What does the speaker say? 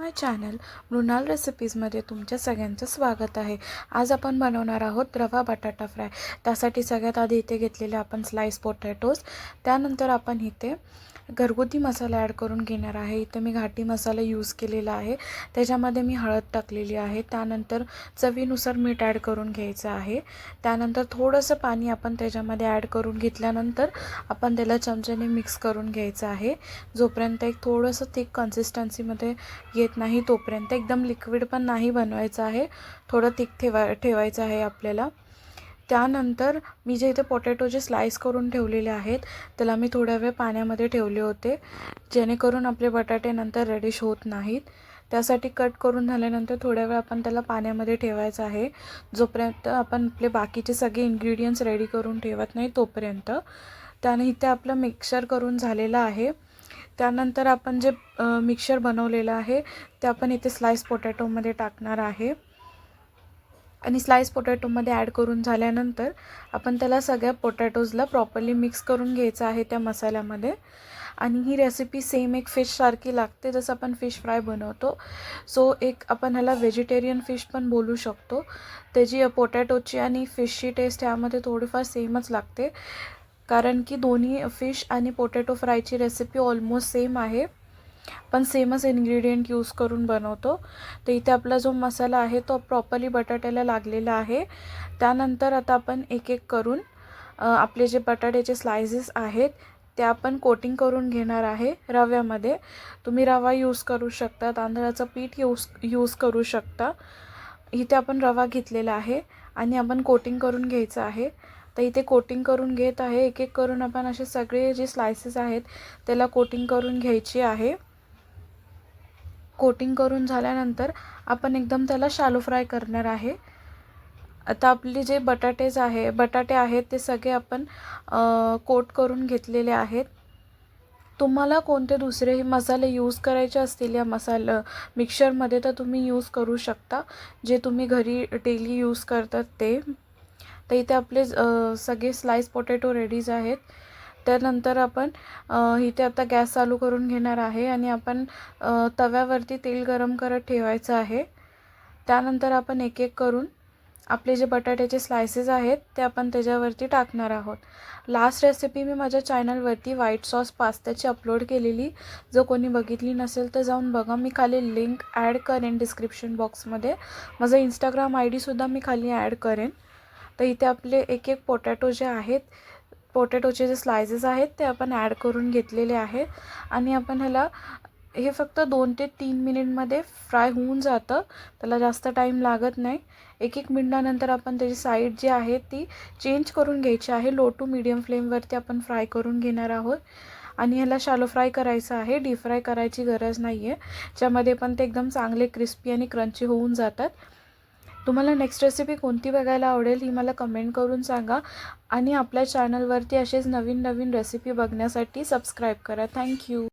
माय channel Mrinal रेसिपीजमध्ये तुमच्या सगळ्यांचं स्वागत आहे। आज आपण बनवणार आहोत रवा बटाटा फ्राय। त्यासाठी सगळ्यात आधी इथे घेतलेले आपण स्लाइस पोटॅटोज, त्यानंतर आपण इथे घरगुती मसाला ॲड करून घेणार आहे। इथे मी घाटी मसाला यूज केलेला आहे, त्याच्यामध्ये मी हळद टाकलेली आहे। त्यानंतर चवीनुसार मीठ ॲड करून घ्यायचं आहे। त्यानंतर थोडंसं पाणी आपण त्याच्यामध्ये ॲड करून घेतल्यानंतर आपण त्याला चमच्याने मिक्स करून घ्यायचं आहे। जोपर्यंत एक थोडंसं थिक कन्सिस्टन्सीमध्ये येत नाही तोपर्यंत, एकदम लिक्विड पण नाही बनवायचं आहे, थोडं थिक ठेवायचं आहे आपल्याला। त्यानंतर मी जे इथे पोटॅटो जे स्लाइस करून ठेवलेले आहेत त्याला मी थोड्या वेळ पाण्यामध्ये ठेवले होते, जेणेकरून आपले बटाटे नंतर रेडिश होत नाहीत। त्यासाठी कट करून झाल्यानंतर थोड्या वेळ आपण त्याला पाण्यामध्ये ठेवायचं आहे, जोपर्यंत आपण आपले बाकीचे सगळे इन्ग्रेडियंट्स रेडी करून ठेवत नाही तोपर्यंत। त्याने इथे आपलं मिक्सर करून झालेलं आहे। त्यानंतर आपण जे मिक्सचर बनवलेलं आहे ते आपण इथे स्लाइस पोटॅटोमध्ये टाकणार आहे आणि स्लाइस पोटॅटोमध्ये ॲड करून झाल्यानंतर आपण त्याला सगळ्या पोटॅटोजला प्रॉपर्ली मिक्स करून घ्यायचं आहे त्या मसाल्यामध्ये। आणि ही रेसिपी सेम एक फिशसारखी लागते, जसं आपण फिश फ्राय बनवतो। सो एक आपण ह्याला व्हेजिटेरियन फिश पण बोलू शकतो। त्याची पोटॅटोची आणि फिशची टेस्ट ह्यामध्ये थोडीफार सेमच लागते, कारण की दोन्ही फिश आणि पोटॅटो फ्रायची रेसिपी ऑलमोस्ट सेम आहे, पण सेमच इन्ग्रेडियंट यूज करून बनवतो। तर इथे आपला जो मसाला आहे तो प्रॉपर्ली बटाट्याला लागलेला आहे। त्यानंतर आता आपण एक एक करून आपले जे बटाट्याचे स्लाइसेस आहेत ते आपण कोटिंग करून घेणार आहे रव्यामध्ये। तुम्ही रवा यूज करू शकता, तांदळाचं पीठ यूज करू शकता। इथे आपण रवा घेतलेला आहे आणि आपण कोटिंग करून घ्यायचं आहे। तर इथे कोटिंग करून घेत आहे, एक एक करून आपण असे सगळे जे स्लाइसेस आहेत त्याला कोटिंग करून घ्यायची आहे। कोटिंग करून झाल्यानंतर आपण एकदम त्याला शॅलो फ्राय करणार आहे। आता आपले जे बटाटे आहेत ते सगळे आपण कोट करून घेतलेले आहेत। तुम्हाला कोणते दुसरेही मसाले यूज करायचे असतील या मिक्सचरमध्ये तर तुम्ही यूज करू शकता, जे तुम्ही घरी डेली यूज करतात ते। तर इथे आपले सगळे स्लाइस पोटॅटो रेडीज आहेत। त्यानंतर आपण इथे आता गॅस चालू करून घेणार आहे आणि आपण तव्यावरती तेल गरम करत ठेवायचं आहे। त्यानंतर आपण एक एक करून आपले जे बटाट्याचे स्लाइसेस आहेत ते आपण त्याच्यावरती टाकणार आहोत। लास्ट रेसिपी मी माझ्या चॅनलवरती व्हाईट सॉस पास्त्याची अपलोड केलेली, जर कोणी बघितली नसेल तर जाऊन बघा, मी खाली लिंक ॲड करेन डिस्क्रिप्शन बॉक्समध्ये। माझा इंस्टाग्राम ID सुद्धा मी खाली ॲड करेन। तर इथे आपले एक एक पोटॅटो जे आहेत, पोटॅटोचे जे स्लाइसेस आहेत ते आपण ॲड करून घेतलेले आहेत आणि आपण ह्याला हे फक्त 2 ते 3 मिनिटमध्ये फ्राय होऊन जातं, त्याला जास्त टाईम लागत नाही। एक एक मिनिटानंतर आपण त्याची साईड जी आहे ती चेंज करून घ्यायची आहे। लो टू मीडियम फ्लेमवरती आपण फ्राय करून घेणार आहोत आणि ह्याला शॅलो फ्राय करायचं आहे, डीप फ्राय करायची गरज नाही आहे, ज्यामध्ये पण ते एकदम चांगले क्रिस्पी आणि क्रंची होऊन जातात। तुम्हाला नेक्स्ट रेसिपी कोणती बघायला आवडेल ही मला कमेंट करून सांगा आणि आपल्या चॅनलवरती असेच नवीन नवीन रेसिपी बघण्यासाठी सबस्क्राईब करा। थँक्यू।